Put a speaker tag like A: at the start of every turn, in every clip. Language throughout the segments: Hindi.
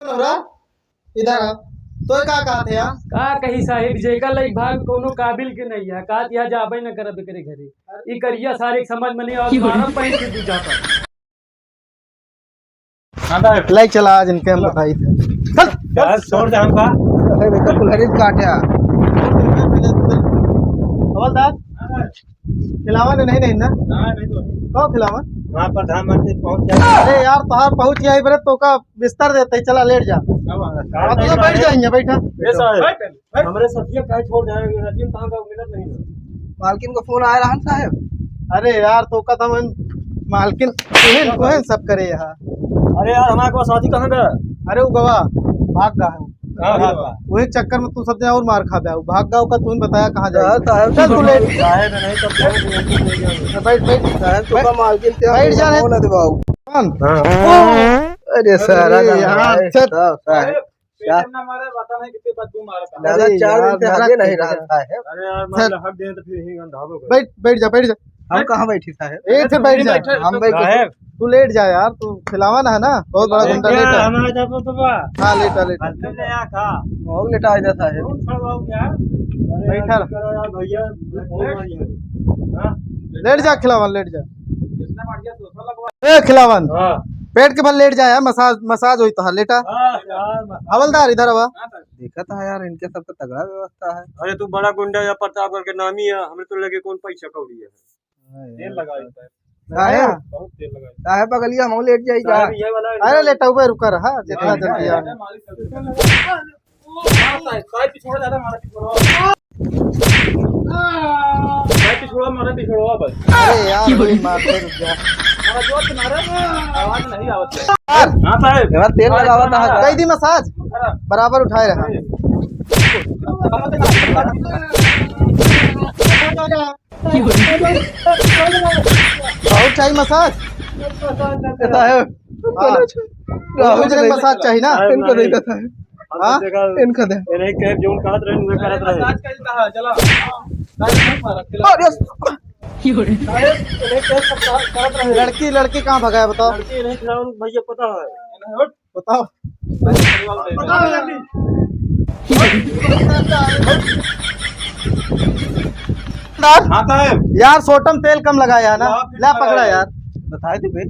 A: इधर आ। तो का कहते हैं
B: का कही साहिब जेका लई भाग कोनो काबिल के नहीं है का तिया जाबे न करब करे घरे ई करिया सारे समझ में नहीं और मारम पहन के तू जाता
A: लाइक चला आज इनके हम बताई थे
B: यार छोड़ दे हमका
A: अरे बेटा कुल्हड़ी काटया हवलदार खिलावा नहीं नहीं ना
B: नहीं तो
A: कौन खिलावा
B: वहां प्रधानमंत्री पहुंच जाए।
A: अरे यार तोहार पहुंच जाई बरे तो का बिस्तर देते चला लेट जा अब तो बैठ जाएंगे बैठा
B: हमरे सतिया काहे छोड़ जाएंगे रजीम कहां का मिलत नहीं
A: मालकिन को फोन आया रहा साहब अरे यार तो का हम मालकिन कोहेन सब करे यहाँ
B: अरे यार हमारे को शादी कहां का
A: अरे वो गवा भाग गा है
B: कहां भागा
A: वही चक्कर में तू सब और मार खा गया भाग गाँव का तूने बताया कहाँ जाए चल तू लेट
B: साहब नहीं तो
A: बैठ बैठ तो का मालकिन क्या बैठ जा रे दबाओ अरे सर
B: ना मारे बता नहीं कितने बदबू मारा था
A: दादा 4 दिन से आगे नहीं रहा है
B: अरे यार मैं हक दे तो फिर यही गंधा हो
A: बैठ बैठ जा हम कहाँ बैठे साहब एक से बैठ जा हम बैठ तू लेट जा यार तू खिलावा ना है ना बहुत बड़ा घंटा लेट है
B: हमारे जब तो बा
A: हां लेटा
B: ले आ खा
A: बहुत लेटा आ जाता है
B: छोड़वाओ यार
A: बैठा
B: करो यार भैया हां
A: लेट जा खिलावन लेट जा
B: कितना बढ़िया सोफा लगवा
A: ए खिलावन
B: हां
A: पेट के बल लेट जा यार मसाज होई तो लेटा हवलदार इधर आवा देखा था यार इनके सब तो तगड़ा व्यवस्था है
B: अरे तू बड़ा गुंडा या प्रतापगढ़ के नामी है हमरे तो लगे कौन पैसा कौड़ी है तेल लगा देता है
A: बहुत तेल लगा साहब बगलिया हम लेट जाई जा अरे लेटा हुए रुका रहा जितना जल्दी आ
B: पिछोड़ा ज्यादा मारा पिछोड़ा बस
A: अरे यार कोई मार दे रुक जा
B: हमारा जोर से मारे आवाज नहीं आवत है हां साहब
A: मेरा तेल लगावा था कई दी मसाज बराबर उठाए रहा बहुत चाहिए मसाज मसाज चाहिए ना इनको देता था हां इनको दे
B: इन्हें के जोन करत रहे नुए करत रहे मसाज कइल कहा चला
A: लड़की लड़की कहाँ भगाया बताओ
B: लड़की नहीं खिलाऊं भैया पता है
A: बताओ यार सोटम तेल कम लगाया है ना ला पकड़ा यार बताए थे फिर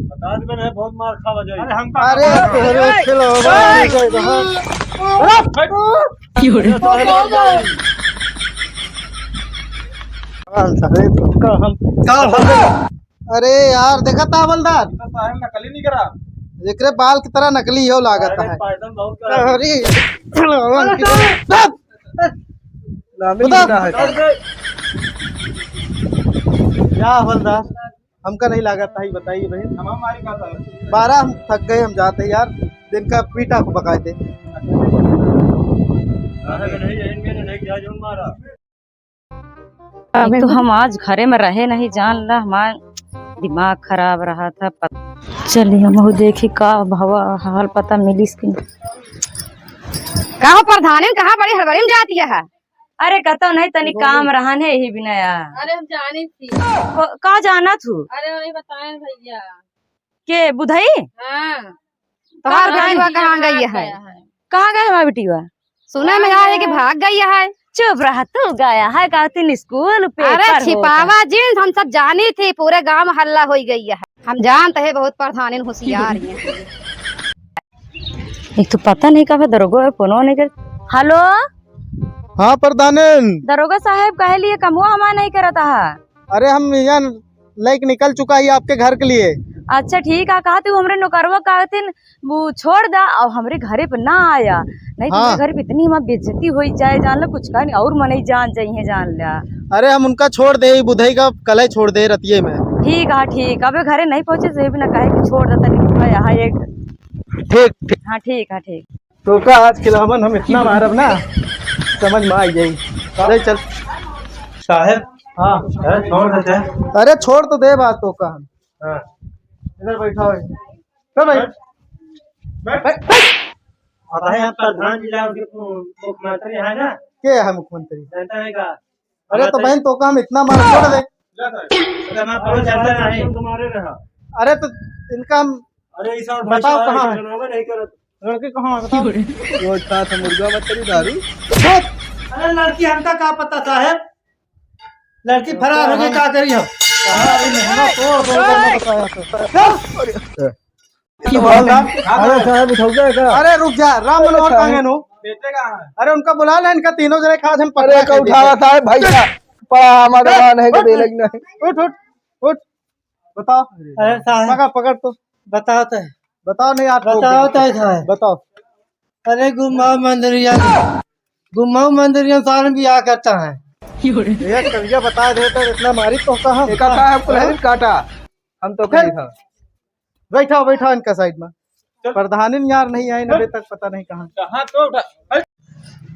B: बता दे मैंने बहुत मार खा बजाई
A: अरे चलो अरे यार देखा था हवलदार
B: नकली नहीं करा
A: एकरे बाल की तरह नकली हो लागत है अरे क्या हवलदार हमका नहीं लागत था बताइए भाई
B: हमारी का था
A: 12 हम थक गए हम जाते यार दिन का पीटा को पकाए थे
C: एक तो हम आज घरे में रहे नहीं जान ला हमारा दिमाग खराब रहा था चलिए हम देखी का भवा हाल पता मिली इसकी
D: कहाँ प्रधान कहाँ बड़ी हड़बड़ी में जाती है
C: अरे कहता नहीं तनी काम रहन है यही बिना यार
D: अरे हम जानी थी
C: का जाना तू
D: अरे वही बताए भैया
C: के बुधई
D: हाँ तुम्हार बेटीवा कहाँ गई है
C: कहाँ गए हमारी बेटीवा
D: सुना में आया कि भाग गई है
C: चुप रहा तू गया है कहती स्कूल
D: अरे छिपावा जींस हम सब जानी थी पूरे गांव में हल्ला हो गई है हम जानते हैं बहुत प्रधान होशियार है
C: एक तो पता नहीं कहा दरोगा फोन नहीं कर हेलो
A: हाँ प्रधान
C: दरोगा साहब कहे लिए कमुआ हमारा नहीं करता है
A: अरे हम यहाँ लाइक निकल चुका है आपके घर के लिए
C: अच्छा ठीक है कहा तू हमरे नौकरवा कहती वो छोड़ दा और हमरे घरे पे ना आया नहीं तो घर पे इतनी हमारी बेइज्जती हो जाए जान लो कुछ का नहीं और मन जान जाइए जान लिया
A: अरे हम उनका छोड़ दे बुधई का कल छोड़ दे रतिये में
C: ठीक है ठीक अब घरे नहीं पहुँचे से भी ना कहे कि छोड़ देता यहाँ एक
A: ठीक
C: हाँ ठीक है ठीक
A: तो का आज खिलावन हम इतना मारब ना समझ में आई जाई अरे चल
B: साहब
A: हाँ
B: छोड़ देते
A: अरे छोड़ तो दे बात तो का
B: हाँ
A: इधर बैठा हो भाई
B: प्रधान जिला मुख्यमंत्री है ना
A: के है मुख्यमंत्री
B: जनता है का
A: अरे तो बहन तो का हम इतना मार छोड़ दे
B: तुम्हारे रहा
A: अरे तो इनका हम
B: अरे
A: बताओ कहाँ है
B: नहीं करत
A: लड़की कहाँ है बताओ?
E: वो था मुर्गा मछली दारू।
F: अरे लड़की हमका का पता साहब, लड़की फरार हो गई, का करी हम?
E: अरे साहब उठाओगे क्या?
A: अरे रुक जा, राम मनोहर कहाँ है नो? अरे उनका बुला ले, इनका तीनों जने खास हम
E: अरे का उठावा था भाई साहब, पड़ा हमारा गान है कि दे लगना है।
A: उठ उठ उठ, बताओ।
F: अरे साहब
A: पकड़ पकड़ तो
F: बताओ तो,
A: बताओ, नहीं यार
F: बताओ तो साहब।
A: बताओ।
F: अरे गुम्माओ मंदिरिया सारे बियाह करता है।
A: ये कविया बता दे तो इतना मारी तो कहाँ?
E: एक का है पुलिस काटा, हम तो कहीं था।
A: बैठाओ बैठाओ इनका साइड में। प्रधानी यार नहीं आए अभी तक, पता नहीं कहाँ।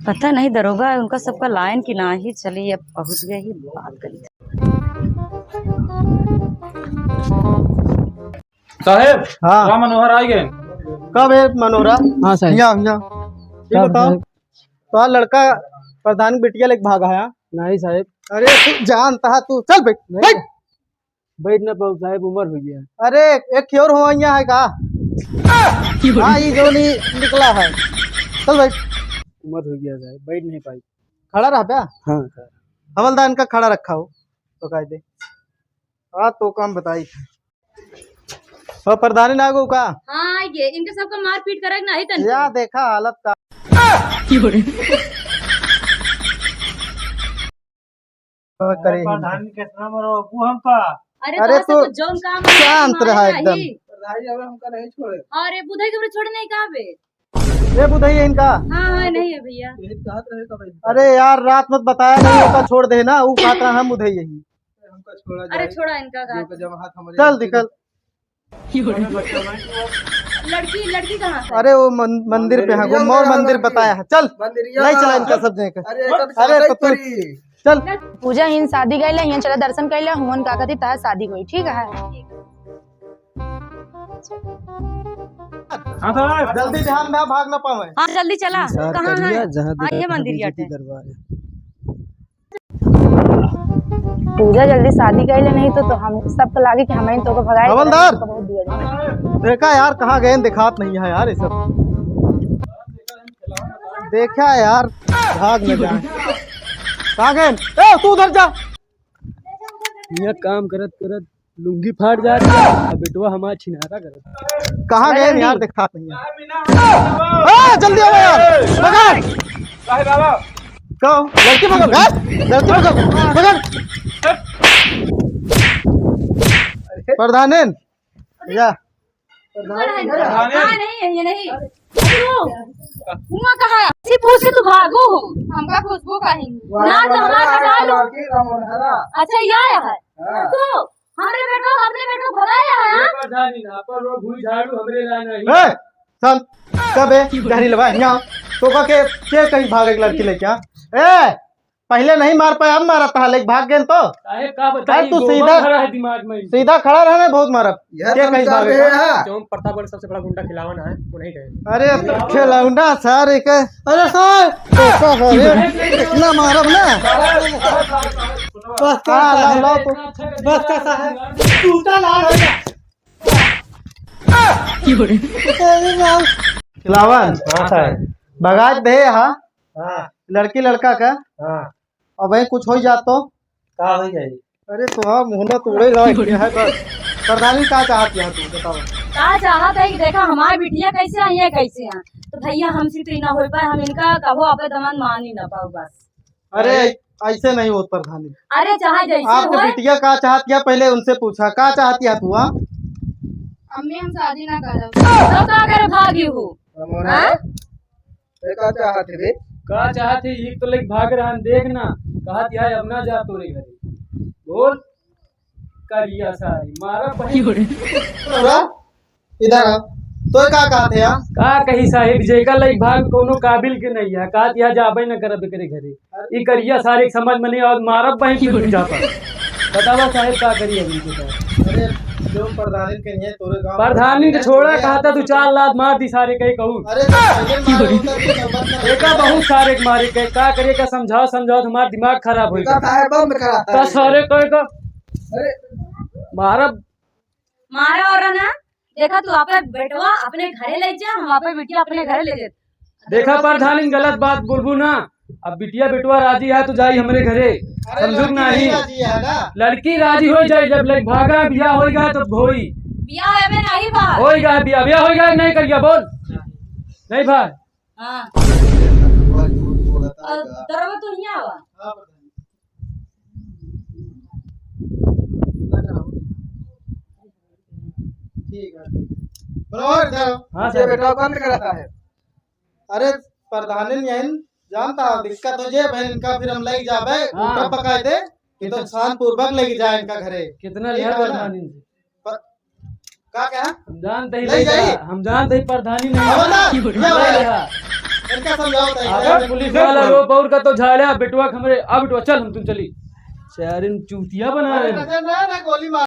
C: पता नहीं दरोगा उनका सबका लाइन की ना ही चली, अब पहुंच गए ही बात करी।
B: साहेब
A: हाँ
B: राम मनोहर आ गए।
A: कब है मनोरा?
F: हाँ साहब।
A: ये बताओ, तो लड़का प्रधान बिटिया लेके भागा है?
F: नहीं साहब,
A: अरे तू जानता है, तू चल बैठ बैठ।
F: बैठ न पाऊ साहब, उम्र हो गया।
A: अरे एक क्योर हुआ यहाँ है का? हाँ ये जो नहीं निकला है, चल बैठ।
F: उम्र हो गया साहब, बैठ नहीं पाई।
A: खड़ा रहा क्या?
F: हाँ
A: हवलदार इनका खड़ा रखा हो तो कह दे। हाँ तो काम बताई और प्रधानी नागो का।
C: हाँ ये इनके सबका मार पीट कर नहीं तन
A: या देखा हालत का। करे
F: प्रधान के नंबर वो हमका।
A: अरे तो
C: जोन काम
A: शांत रहा एकदम।
E: हमका नहीं छोड़े।
C: अरे बुधाई के छोड़ नहीं कहा बे।
A: ये बुधाई है इनका।
C: हाँ नहीं है भैया।
A: अरे यार रात मत बताया नहीं होता, छोड़ दे ना, वो खाता हम बुधाई यही।
E: हमका छोड़ा
C: अरे छोड़ा इनका का।
E: जब हाथ हमारे
A: चल निकल।
C: लड़की कहाँ है?
A: अरे वो मंदिर पे है, गुम्मौर मंदिर बताया है। चल नहीं चला इनका सब जगह। अरे तो तू चल।
G: पूजा हिन शादी गई यहाँ चला दर्शन कर हुन का कहती तह शादी हुई, ठीक है।
A: जल्दी ध्यान ना भाग ना पावे।
C: हाँ जल्दी चला। कहाँ है? हाँ ये मंदिर याटे।
G: पूजा जल्दी शादी कर ले, नहीं तो हम सबको लागे कि हमें तो भगाए।
A: हवलदार
G: बहुत बिगड़
A: देखा यार, कहाँ गए दिखात नहीं है यार, ये सब देखा यार, भाग न जाए। कहाँ गए? ए तू उधर जा।
F: यहाँ काम करत करत लुंगी फाट जा रही है, बेटवा हमारा छिनारा करत।
A: कहाँ गए यार, दिखात नहीं है। जल्दी आओ यार, पकड़। कहो लड़की पकड़, लड़की पकड़ पकड़। प्रधान जा।
C: नहीं है ये नहीं। हुआ कहाँ है? खुशबू से तू भागो हो। हमका खुशबू का ही ना तो हमारा हटा लो। अच्छा ये आया है तो हमरे बेटो अपने बेटो भगाया है।
B: प्रधानी ना पर वो भूई झाड़ू हमरे ला नहीं।
A: ए चल कब है जहरी लगा यहाँ तो के कहीं भागे लड़की लेके आ। ए पहले नहीं मार पाया, अब मारा था लेके भाग गए तो।
B: साहेब का बताइए,
A: तू
B: गोबर
A: सीधा
B: भरा है दिमाग में।
A: सीधा खड़ा रहना, बहुत मारा। क्या कहीं भागे?
F: जो प्रतापगढ़ सबसे बड़ा गुंडा खिलावन है वो नहीं गए।
A: अरे तो खिलौना सर एक। अरे सर इतना मारब ना।
F: बस बस कैसा है टूटा लाल हो जा।
A: खिलावन बगाज दे। हाँ लड़की लड़का का। अब भाई कुछ हो जात तो
F: का हो जाए।
A: अरे तो हाँ मुहना तोड़े है बस। प्रधानी का चाहत यहाँ तू बताओ।
C: का चाहत है कि देखा हमारी बिटिया कैसे आई है कैसे हैं, तो भैया हमसे तो ना हो पाए, हम इनका कहो आप दमन मान ही ना पाओ बस।
A: अरे ऐसे नहीं होता प्रधानी।
C: अरे चाहे जैसे
A: आपकी
C: हो।
A: बिटिया का चाहती है, पहले उनसे पूछा का चाहती है तू? हाँ
C: अम्मी हम शादी ना कर तो का करे भागी हो।
B: का चाहते एक तो लेके भाग रहा है, देखना कहा है अब ना जा तोरे घरे। बोल करिया सारी मारा पही।
A: इधर आ। तो का कहते हैं?
B: का कही साहेब जेका लाइक भाग कोनो काबिल के नहीं है, का तिहा जाबे न करब करे घरे। ई करिया सारे समझ में नहीं और मारब पही की जा पर। बतावा साहेब का करिए अभी के साथ।
A: अरे जो प्रधानी के नहीं तोरे गांव
B: प्रधानी ने छोड़ा कहता तू 4 लात मार दी सारे कहीं कहूँ।
A: अरे तो पहले मारे होता तो नंबर ना।
B: देखा बहुत सारे के मारे के का करे का समझाओ हमारा दिमाग खराब हो गया। का सारे कहे का मारब
C: मारा और ना देखा तू आपे बेटवा अपने घरे ले जा, हम आपे बिटिया अपने घरे ले जाते।
B: देखा प्रधानी गलत बात बोलबू ना। अब बिटिया बेटवा राजी है तो जाई हमारे घरे, समझू नहीं। लड़की राजी हो जाए, जब लग भागा बिया होएगा तो होई
C: बियाह है में नहीं बात
B: होएगा, बिया बिया होएगा नहीं करिया बोल नहीं भाई।
C: हां दरवा तो नहीं आवा।
A: ठीक है बराबर जाओ।
B: हाँ
E: ये बेटा कौन करता है?
A: अरे प्रधान न्यायन जानता हो दिक्कत हो जाए बहन इनका, फिर हम लग जाबे उनका पकाए थे कि तो शान पूर्वक लेके जाए इनका घरे।
B: कितना लिया प्रधानी से
A: का क्या
B: हम जानते ही
A: ले जाइए।
B: हम जानते ही प्रधानी
A: अब ना,
B: नहीं
A: क्या होगा? इनका समझाओ
B: अगर पुलिस वाला रो पौर का तो झाड़ा बेटवा हमरे। अब बेटवा चल हम तुम चली शहर चूतिया बना रहे हैं।
A: ना गोली मार